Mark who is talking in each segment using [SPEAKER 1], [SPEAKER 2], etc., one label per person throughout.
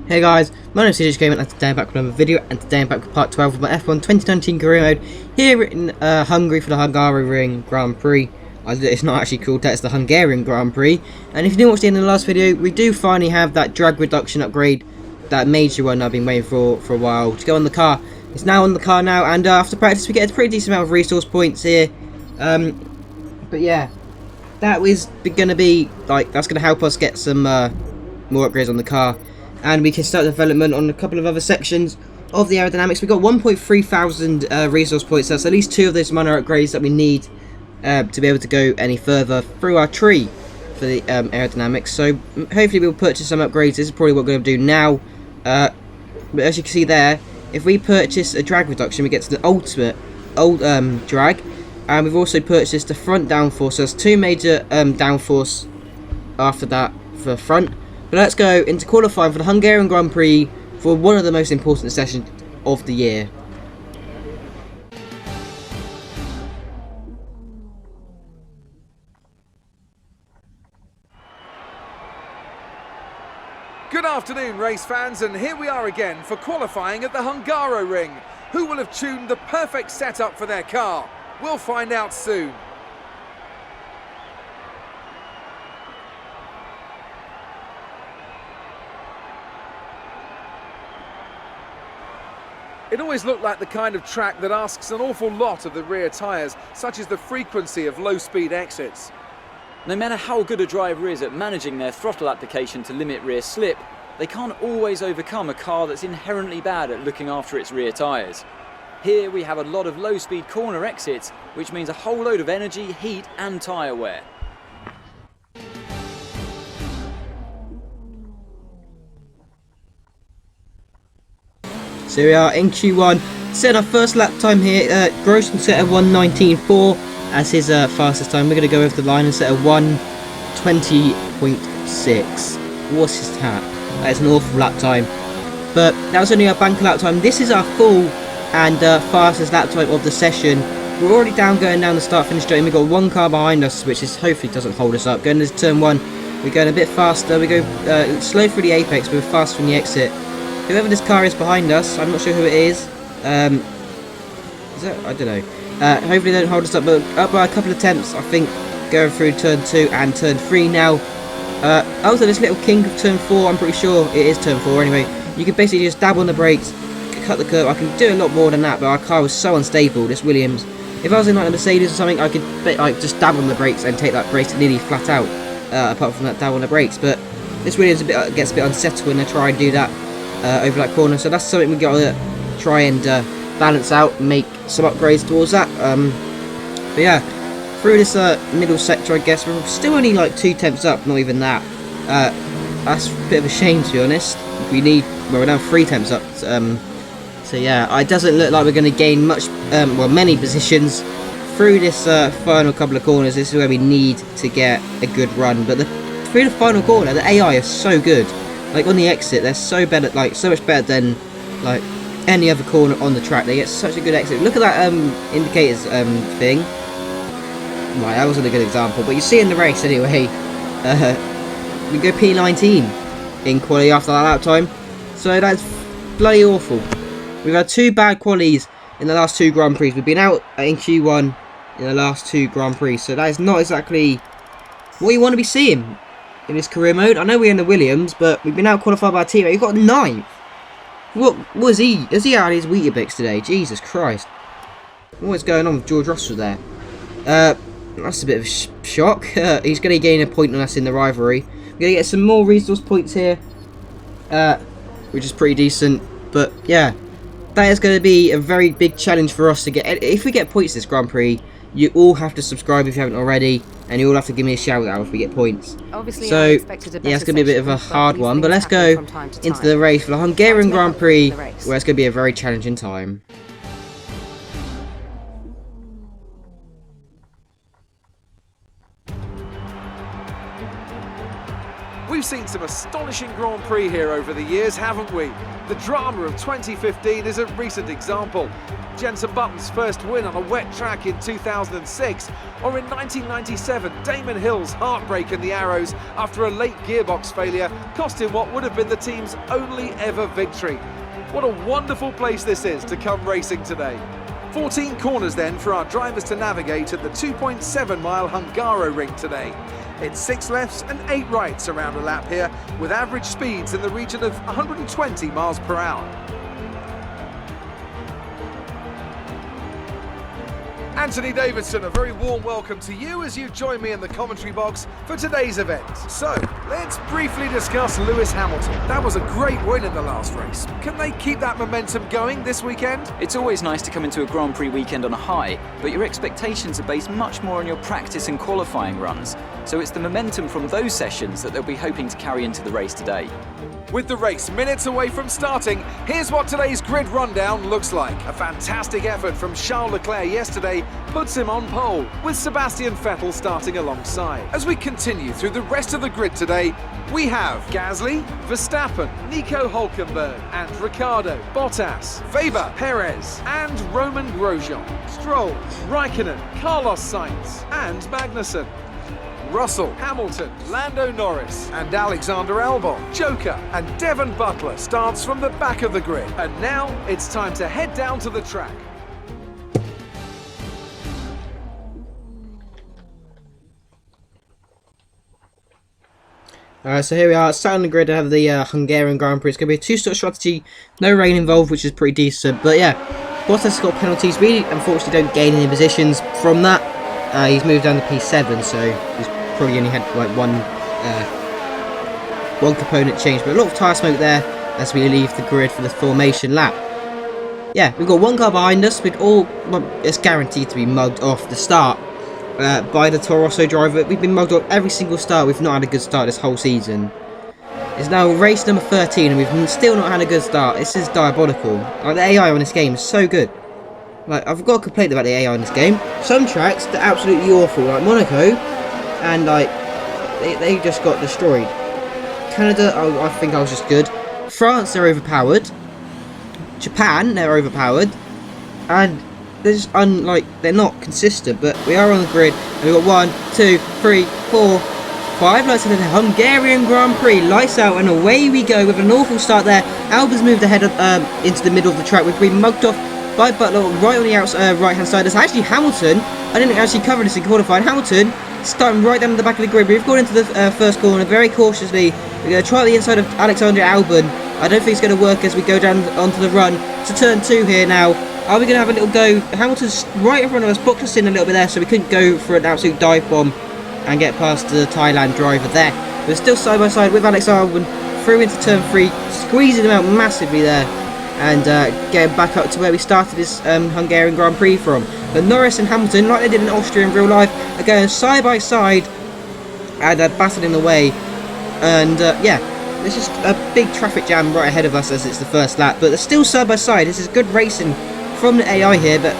[SPEAKER 1] Hey guys, my name is CJ Gaming and today I'm back with another video, and today I'm back with part 12 of my F1 2019 career mode here in Hungary for the Hungarian Grand Prix. It's not actually called that, it's the Hungarian Grand Prix. And if you didn't watch the end of the last video, we do finally have that drag reduction upgrade, that major one I've been waiting for a while to go on the car. It's now on the car now, and after practice we get a pretty decent amount of resource points here. But yeah, that was going to be, that's going to help us get some more upgrades on the car. And we can start development on a couple of other sections of the aerodynamics. We've got 1.3 thousand resource points. That's at least 2 of those minor upgrades that we need to be able to go any further through our tree for the aerodynamics. So hopefully we'll purchase some upgrades. This is probably what we're going to do now. But as you can see there, if we purchase a drag reduction, we get to the ultimate drag. And we've also purchased the front downforce. So there's 2 major downforce after that for the front. But let's go into qualifying for the Hungarian Grand Prix for one of the most important sessions of the year.
[SPEAKER 2] Good afternoon, race fans, and here we are again for qualifying at the Hungaroring. Who will have tuned the perfect setup for their car? We'll find out soon. It always looked like the kind of track that asks an awful lot of the rear tyres, such as the frequency of low-speed exits.
[SPEAKER 3] No matter how good a driver is at managing their throttle application to limit rear slip, they can't always overcome a car that's inherently bad at looking after its rear tyres. Here we have a lot of low-speed corner exits, which means a whole load of energy, heat and tyre wear.
[SPEAKER 1] So we are in Q1, set our first lap time here. Grosjean set a 1:19.4 as his fastest time. We're going to go over the line and set a 1:20.6. What's his tap? That is an awful lap time. But that was only our banker lap time. This is our full and fastest lap time of the session. We're already going down the start-finish straight, and we've got 1 car behind us, which is hopefully doesn't hold us up. Going into turn 1, we're going a bit faster. We go slow through the apex, but we're fast from the exit. Whoever this car is behind us, I'm not sure who it is. Is that? I don't know. Hopefully they don't hold us up, but up by a couple of attempts, I think, going through turn 2 and turn 3 now. Also, this little kink of turn 4, I'm pretty sure it is turn 4 anyway. You can basically just dab on the brakes, cut the curve. I can do a lot more than that, but our car was so unstable, this Williams. If I was in like a Mercedes or something, I could just dab on the brakes and take that race nearly flat out, apart from that dab on the brakes. But this Williams gets a bit unsettled when I try and do that. Over that corner, so that's something we got to try and balance out and make some upgrades towards that. But yeah, through this middle sector, I guess we're still only like 2 tenths up, not even that. That's a bit of a shame, to be honest. We're now 3 tenths up. So yeah, it doesn't look like we're going to gain much, many positions through this final couple of corners. This is where we need to get a good run. But through the final corner, the AI is so good. Like on the exit, they're so better, so much better than like any other corner on the track. They get such a good exit. Look at that indicators thing. Right, that wasn't a good example, but you see in the race anyway. We go P19 in quali after that lap time, so that's bloody awful. We've had 2 bad qualies in the last 2 Grand Prix. We've been out in Q1 in the last 2 Grand Prix, so that is not exactly what you want to be seeing in this career mode. I know we're in the Williams, but we've been out qualified by a teammate. We've got 9th. What was he? Is he out of his Weetabix today? Jesus Christ. What's going on with George Russell there? That's a bit of a shock. He's going to gain a point on us in the rivalry. We're going to get some more resource points here, which is pretty decent. But yeah, that is going to be a very big challenge for us to get. If we get points this Grand Prix, you all have to subscribe if you haven't already, and you all have to give me a shout out if we get points.
[SPEAKER 4] Obviously,
[SPEAKER 1] so yeah, it's going to be a bit of a hard one, but let's go into the race for the Hungarian Grand Prix, where it's going to be a very challenging time.
[SPEAKER 2] We've We've seen some astonishing Grand Prix here over the years, haven't we? The drama of 2015 is a recent example. Jenson Button's first win on a wet track in 2006, or in 1997, Damon Hill's heartbreak in the Arrows after a late gearbox failure cost him what would have been the team's only ever victory. What a wonderful place this is to come racing today. 14 corners then for our drivers to navigate at the 2.7-mile Hungaroring today. It's 6 lefts and 8 rights around a lap here, with average speeds in the region of 120 miles per hour. Anthony Davidson, a very warm welcome to you as you join me in the commentary box for today's event. So, let's briefly discuss Lewis Hamilton. That was a great win in the last race. Can they keep that momentum going this weekend?
[SPEAKER 3] It's always nice to come into a Grand Prix weekend on a high, but your expectations are based much more on your practice and qualifying runs. So it's the momentum from those sessions that they'll be hoping to carry into the race today.
[SPEAKER 2] With the race minutes away from starting, here's what today's grid rundown looks like. A fantastic effort from Charles Leclerc yesterday puts him on pole, with Sebastian Vettel starting alongside. As we continue through the rest of the grid today, we have Gasly, Verstappen, Nico Hülkenberg and Ricciardo, Bottas, Weber, Perez and Roman Grosjean, Stroll, Raikkonen, Carlos Sainz and Magnussen, Russell, Hamilton, Lando Norris and Alexander Albon. Joker and Devon Butler starts from the back of the grid. And now it's time to head down to the track.
[SPEAKER 1] So here we are, sat on the grid. I have the Hungarian Grand Prix. It's going to be a two-stop strategy, no rain involved, which is pretty decent. But yeah, Bottas has got penalties. We unfortunately don't gain any positions from that. He's moved down to P7, so he's probably only had like one component change, but a lot of tyre smoke there as we leave the grid for the formation lap. Yeah, we've got one car behind us. It's guaranteed to be mugged off the start by the Toro Rosso driver. We've been mugged off every single start. We've not had a good start this whole season. It's now race number 13 and we've still not had a good start. This is diabolical. Like, the AI on this game is so good. Like, I've got a complaint about the AI in this game. Some tracks, they're absolutely awful, like Monaco, and like, they just got destroyed. Canada, I think I was just good. France, they're overpowered. Japan, they're overpowered. And they're just they're not consistent, but we are on the grid, and we've got 1, 2, 3, 4, 5 lights into the Hungarian Grand Prix. Lights out, and away we go with an awful start there. Albon's moved ahead of, into the middle of the track. We've been mugged off by Butler right on the right hand side. It's actually Hamilton. I didn't actually cover this in qualifying. Hamilton starting right down at the back of the grid. We've gone into the first corner very cautiously. We're going to try the inside of Alexander Albon. I don't think it's going to work as we go down onto the run to turn 2 here now. Are we going to have a little go? Hamilton's right in front of us, boxed us in a little bit there, so we couldn't go for an absolute dive bomb and get past the Thailand driver there. We're still side by side with Alex Albon through into turn 3, squeezing him out massively there, and getting back up to where we started this Hungarian Grand Prix from. But Norris and Hamilton, like they did in Austria in real life, are going side by side and battling away. And yeah, there's just a big traffic jam right ahead of us as it's the first lap. But they're still side by side. This is good racing from the AI here. But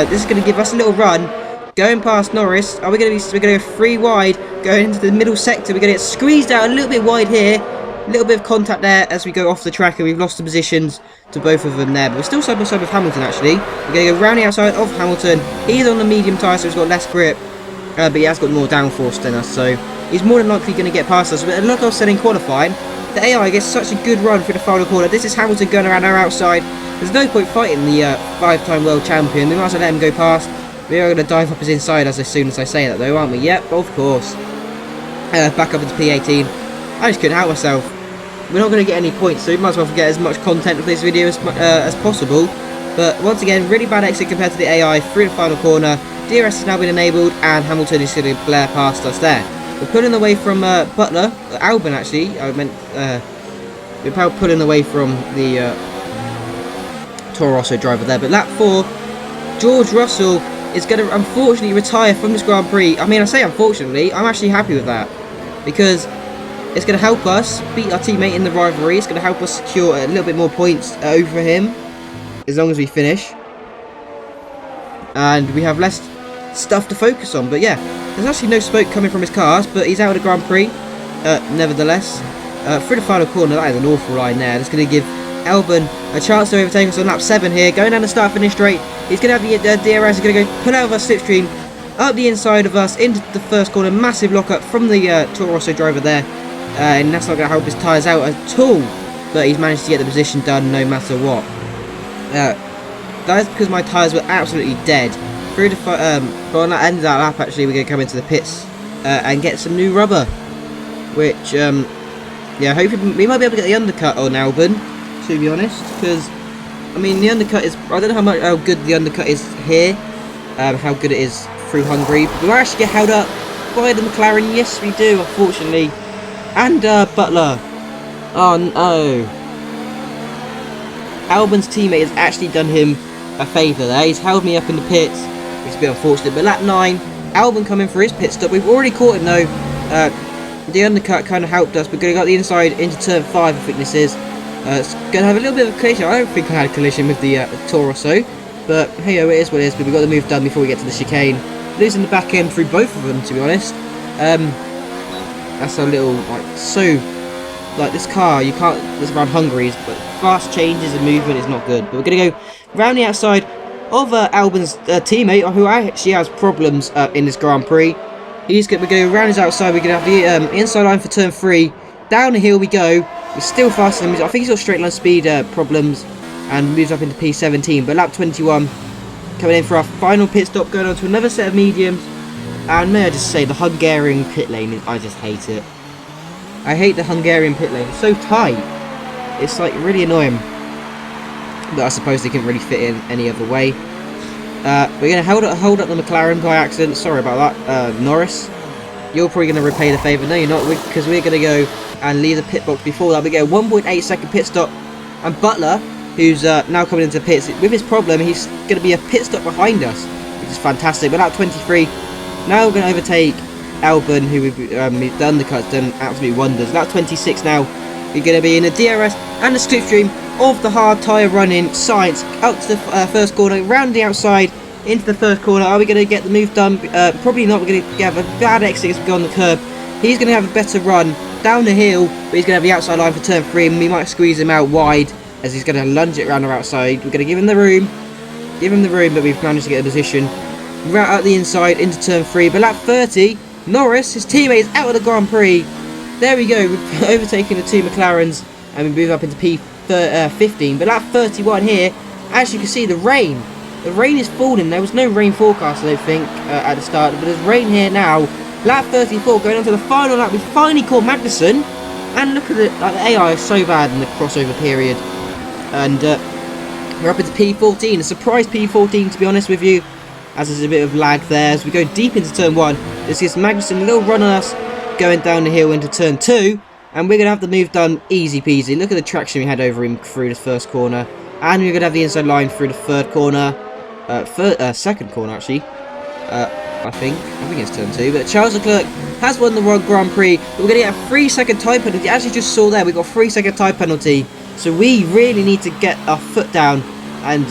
[SPEAKER 1] this is going to give us a little run. Going past Norris. We're going to go 3 wide, going into the middle sector. We're going to get squeezed out a little bit wide here. A little bit of contact there as we go off the track, and we've lost the positions to both of them there. But we're still side by side with Hamilton actually. We're going to go round the outside of Hamilton. He's on the medium tyre, so he's got less grip. But he has got more downforce than us, so he's more than likely going to get past us. But like I was saying in qualifying, the AI gets such a good run through the final corner. This is Hamilton going around our outside. There's no point fighting the 5-time world champion. We might as well let him go past. We are going to dive up his inside as soon as I say that though, aren't we? Yep, of course. Back up into P18. I just couldn't help myself. We're not going to get any points, so we might as well get as much content of this video as possible. But once again, really bad exit compared to the AI through the final corner. DRS has now been enabled, and Hamilton is going to blare past us there. We're pulling away from Butler, Albon actually. I meant we're pulling away from the Toro Rosso driver there. But lap 4, George Russell is going to unfortunately retire from this Grand Prix. I mean, I say unfortunately, I'm actually happy with that, because it's going to help us beat our teammate in the rivalry. It's going to help us secure a little bit more points over him, as long as we finish. And we have less stuff to focus on. But yeah, there's actually no smoke coming from his cars, but he's out of the Grand Prix. nevertheless. Through the final corner, that is an awful line there. That's going to give Albon a chance to overtake us on lap 7 here. Going down the start-finish straight. He's going to have the DRS. He's going to go pull out of our slipstream, up the inside of us, into the first corner. Massive lock-up from the Toro Rosso driver there. And that's not going to help his tyres out at all. But he's managed to get the position done no matter what. That is because my tyres were absolutely dead. Through the but on that end of that lap, actually, we're going to come into the pits and get some new rubber. Which, yeah, hopefully we might be able to get the undercut on Albon, to be honest. Because, I mean, the undercut is... I don't know how good the undercut is here. How good it is through Hungary. But we might actually get held up by the McLaren. Yes, we do, unfortunately. And Butler. Oh, no. Albon's teammate has actually done him a favour there. He's held me up in the pits, which is a bit unfortunate. But lap 9, Albon coming for his pit stop. We've already caught him though. The undercut kind of helped us. We're going to go the inside into turn 5, I think this is. It's going to have a little bit of a collision. I don't think I had a collision with the Toro Rosso. But hey, it is what it is. But we've got the move done before we get to the chicane. Losing the back end through both of them, to be honest. That's a little, like, so... Like, this car, you can't... This around Hungary, but fast changes and movement is not good. But we're going to go round the outside of Albon's teammate, who actually has problems in this Grand Prix. We're going to go around his outside. We're going to have the inside line for turn 3. Down the hill we go. We're still faster than him. I think he's got straight line speed problems and moves up into P17. But lap 21, coming in for our final pit stop, going on to another set of mediums. And may I just say, the Hungarian pit lane, I just hate it. I hate the Hungarian pit lane. It's so tight. It's like really annoying. But I suppose they couldn't really fit in any other way. We're going to hold up the McLaren by accident. Sorry about that, Norris. You're probably going to repay the favour. No, you're not, because we're going to go and leave the pit box before that. We get a 1.8 second pit stop. And Butler, who's now coming into pits, with his problem, he's going to be a pit stop behind us, which is fantastic. But at 23, now we're going to overtake Albon, who we've the undercut's done absolute wonders. That's 26 now. We're going to be in the DRS and the slipstream of the hard tyre running science out to the first corner, round the outside into the first corner. Are we going to get the move done? Probably not. We're going to have a bad exit as we go on the curb. He's going to have a better run down the hill, but he's going to have the outside line for turn 3, and we might squeeze him out wide as he's going to lunge it around our outside. We're going to give him the room, but we've managed to get a position right out the inside into turn 3. But lap 30, Norris, his teammate, is out of the Grand Prix. There we go, we've overtaken the two McLarens and we move up into P15. But lap 31 here, as you can see, the rain is falling. There was no rain forecast, I don't think, at the start, but there's rain here now. Lap 34, going on to the final lap, we finally caught Magnussen. And look at it, like, the AI is so bad in the crossover period. And we're up into P14, a surprise P14 to be honest with you, as there's a bit of lag there. As we go deep into turn 1, this gives Magnussen a little run on us, going down the hill into turn 2, and we're going to have the move done easy peasy. Look at the traction we had over him through the first corner, and we're going to have the inside line through the third corner, second corner actually, I think it's turn 2, but Charles Leclerc has won the World Grand Prix. We're going to get a 3-second tyre penalty. As you just saw there, we got a 3-second tyre penalty, so we really need to get our foot down and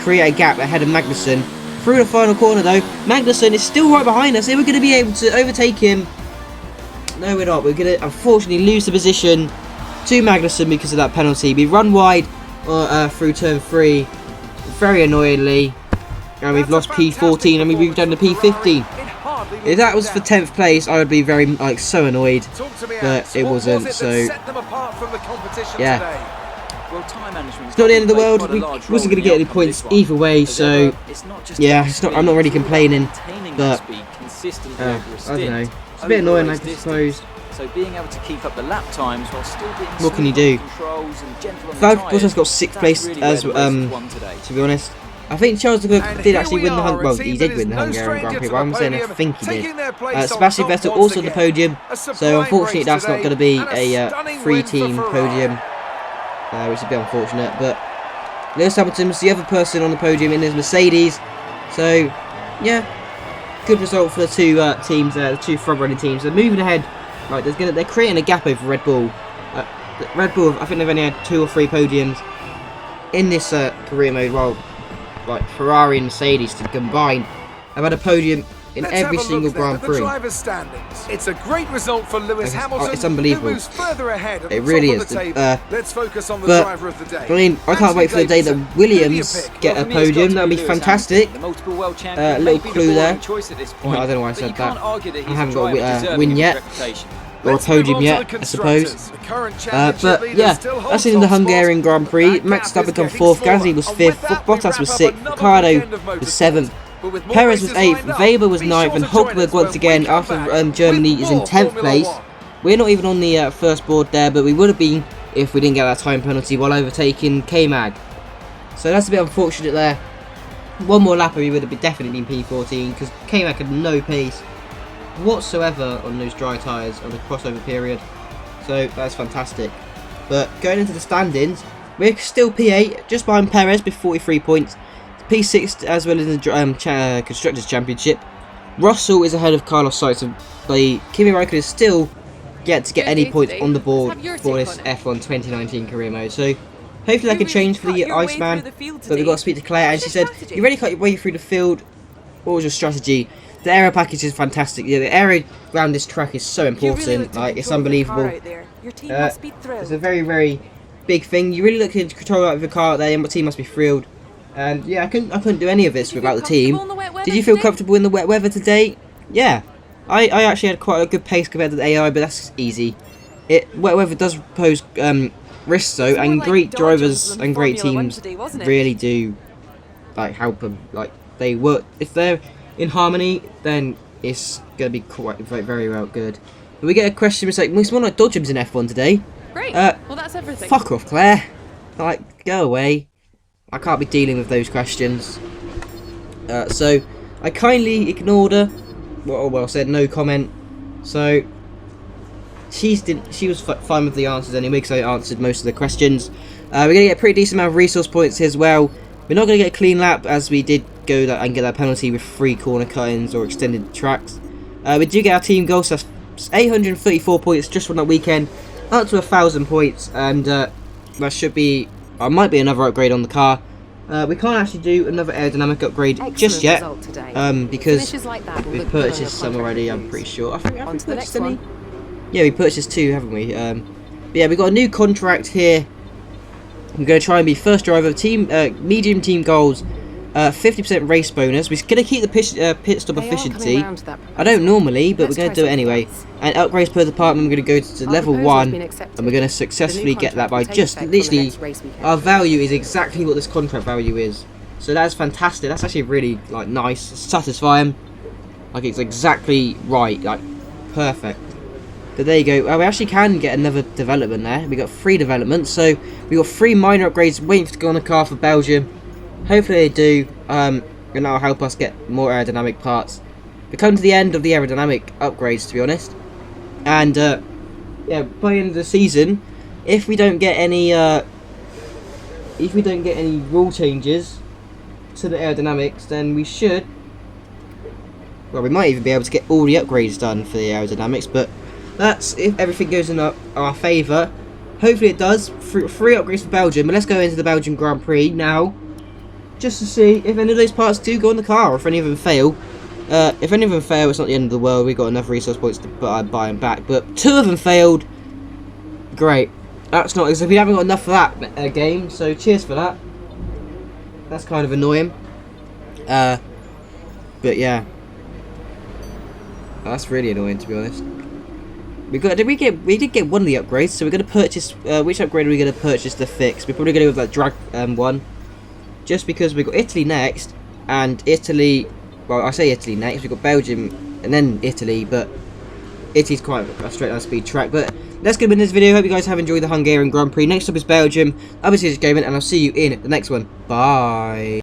[SPEAKER 1] create a gap ahead of Magnussen. Through the final corner though, Magnussen is still right behind us, and we're going to be able to overtake him. No, we're not. We're going to unfortunately lose the position to Magnussen because of that penalty. We run wide through turn 3, very annoyingly, and we've lost P14 and we've moved down to P15. If that was for 10th place, I would be very, so annoyed, but it wasn't, so yeah. It's not the end of the world. We wasn't going to get any points either way, so yeah, I'm not really complaining, but I don't know. It's a bit annoying, I suppose.
[SPEAKER 3] So being able to keep up the lap times while still being
[SPEAKER 1] what can you do? Bottas got 6th place as to be honest. I think Charles Leclerc did actually win the he did win the Hungarian Grand Prix, but I'm saying I think he did. Sebastian Vettel also on the podium, so unfortunately that's not going to be a 3-team podium, which is a bit unfortunate. But Lewis Hamilton was the other person on the podium in his Mercedes, so yeah, good result for the two teams, the two front-running teams. They're moving ahead. Right, they're creating a gap over Red Bull. Red Bull, I think they've only had 2 or 3 podiums in this career mode, while like Ferrari and Mercedes to combine have had a podium in
[SPEAKER 2] Let's
[SPEAKER 1] every
[SPEAKER 2] have a
[SPEAKER 1] single
[SPEAKER 2] look then
[SPEAKER 1] Grand
[SPEAKER 2] at the
[SPEAKER 1] Prix.
[SPEAKER 2] drivers' standings. It's a great result for Lewis Hamilton.
[SPEAKER 1] It's unbelievable.
[SPEAKER 2] Who moves further ahead at
[SPEAKER 1] It
[SPEAKER 2] the
[SPEAKER 1] really
[SPEAKER 2] top
[SPEAKER 1] is.
[SPEAKER 2] of the table. Let's focus on the
[SPEAKER 1] but,
[SPEAKER 2] driver of the day.
[SPEAKER 1] I mean, I can't wait for the day that Williams get a podium. That'd be fantastic.
[SPEAKER 3] The multiple world champion
[SPEAKER 1] Little
[SPEAKER 3] may be
[SPEAKER 1] clue
[SPEAKER 3] the
[SPEAKER 1] there.
[SPEAKER 3] boring choice at this point,
[SPEAKER 1] I don't know why I
[SPEAKER 3] but
[SPEAKER 1] said
[SPEAKER 3] you can't
[SPEAKER 1] that.
[SPEAKER 3] argue that
[SPEAKER 1] I
[SPEAKER 3] he's
[SPEAKER 1] haven't
[SPEAKER 3] a
[SPEAKER 1] got
[SPEAKER 3] driver
[SPEAKER 1] a
[SPEAKER 3] deserving
[SPEAKER 1] win
[SPEAKER 3] of
[SPEAKER 1] yet.
[SPEAKER 3] his reputation.
[SPEAKER 1] Or a
[SPEAKER 2] Let's move
[SPEAKER 1] podium
[SPEAKER 2] on to
[SPEAKER 1] yet,
[SPEAKER 2] the
[SPEAKER 1] I suppose.
[SPEAKER 2] constructors. The current championship
[SPEAKER 1] But
[SPEAKER 2] leader
[SPEAKER 1] yeah,
[SPEAKER 2] still holds
[SPEAKER 1] that's in the
[SPEAKER 2] top spot.
[SPEAKER 1] Hungarian Grand Prix.
[SPEAKER 2] That
[SPEAKER 1] Max
[SPEAKER 2] gap is
[SPEAKER 1] Verstappen come
[SPEAKER 2] getting
[SPEAKER 1] 4th,
[SPEAKER 2] smaller.
[SPEAKER 1] Gasly was
[SPEAKER 2] And
[SPEAKER 1] 5th,
[SPEAKER 2] with that, we
[SPEAKER 1] Bottas
[SPEAKER 2] wrap
[SPEAKER 1] was
[SPEAKER 2] up
[SPEAKER 1] 6th,
[SPEAKER 2] another
[SPEAKER 1] Ricciardo
[SPEAKER 2] weekend of
[SPEAKER 1] was
[SPEAKER 2] motorsport.
[SPEAKER 1] 7th,
[SPEAKER 2] But with more
[SPEAKER 1] Perez was
[SPEAKER 2] races
[SPEAKER 1] 8th,
[SPEAKER 2] lined up,
[SPEAKER 1] Weber was
[SPEAKER 2] be
[SPEAKER 1] 9th,
[SPEAKER 2] sure
[SPEAKER 1] and
[SPEAKER 2] to join
[SPEAKER 1] Hulkenberg
[SPEAKER 2] us
[SPEAKER 1] once
[SPEAKER 2] when
[SPEAKER 1] again
[SPEAKER 2] we come
[SPEAKER 1] after
[SPEAKER 2] back
[SPEAKER 1] Germany
[SPEAKER 2] with
[SPEAKER 1] is in
[SPEAKER 2] more
[SPEAKER 1] 10th
[SPEAKER 2] Formula
[SPEAKER 1] place.
[SPEAKER 2] One.
[SPEAKER 1] We're not even on the first board there, but we would have been if we didn't get that time penalty while overtaking K-Mag. So that's a bit unfortunate there. One more lap and we would have definitely been P14 because K-Mag had no pace whatsoever on those dry tyres on the crossover period. So that's fantastic. But going into the standings, we're still P8, just behind Perez with 43 points. P6 as well as in the Constructors' Championship. Russell is ahead of Carlos Sainz, but Kimi Räikkönen is still yet to get any points on the board for this F1 2019 career mode. So hopefully that can change for the Iceman. But we've got to speak to Claire, and she said, "You really cut your way through the field. What was your strategy?" The aero package is fantastic. Yeah, the aero around this track is so important. Like, it's unbelievable. It's a very, very big thing. You really look into control out of your car out there, and my team must be thrilled. And yeah, I couldn't do any of this without the team. Did you feel comfortable in the wet weather today? Yeah, I actually had quite a good pace compared to the AI, but that's easy. Wet weather does pose risks though, and great drivers and great teams really do like help them. Like, they work, if they're in harmony, then it's gonna be quite very well good. And we get a question. It's like, it's more like dodgems in F1 today.
[SPEAKER 4] Great. Well, that's everything.
[SPEAKER 1] Fuck off, Claire. Like, go away. I can't be dealing with those questions. So I kindly ignored her. Well, said no comment. So she was fine with the answers anyway, because I answered most of the questions. We're gonna get a pretty decent amount of resource points as well. We're not gonna get a clean lap, as we did go and get that penalty with 3 corner cut-ins or extended tracks. We do get our team goal, so that's 834 points just from that weekend, up to 1,000 points, and that should be, might be another upgrade on the car. We can't actually do another aerodynamic upgrade just yet, because we've purchased some already, I'm pretty sure. I think we purchased any? Yeah, we purchased 2, haven't we? But yeah, we've got a new contract here. I'm going to try and be first driver, medium team goals, 50% race bonus. We're going to keep the pit stop efficiency. I don't normally, but we're going to do it anyway. And upgrades per department, we're going to go to level 1, and we're going to successfully get that by just literally, our value is exactly what this contract value is. So that's fantastic. That's actually really like nice, satisfying. Like, it's exactly right, like perfect. But there you go. We actually can get another development there. We got 3 developments, so we got 3 minor upgrades waiting to go on the car for Belgium. Hopefully they do, and that'll help us get more aerodynamic parts. We come to the end of the aerodynamic upgrades, to be honest. And yeah, by the end of the season, if we don't get any rule changes to the aerodynamics, then we should. Well, we might even be able to get all the upgrades done for the aerodynamics, but that's if everything goes in our favour. Hopefully it does. 3 upgrades for Belgium, but let's go into the Belgian Grand Prix now, just to see if any of those parts do go in the car, or if any of them fail. If any of them fail, it's not the end of the world. We've got enough resource points to buy them back, but 2 of them failed. Great. That's not, we haven't got enough for that game, so cheers for that. That's kind of annoying. But yeah, that's really annoying, to be honest. We did get one of the upgrades, so we're going to purchase. Which upgrade are we going to purchase to fix? We're probably going to go with that drag one, just because we've got Italy next, and Italy. Well, I say Italy next. We've got Belgium and then Italy, but Italy's quite a straight line speed track. But let's get in this video. Hope you guys have enjoyed the Hungarian Grand Prix. Next up is Belgium. I'll be Gaming, and I'll see you in the next one. Bye.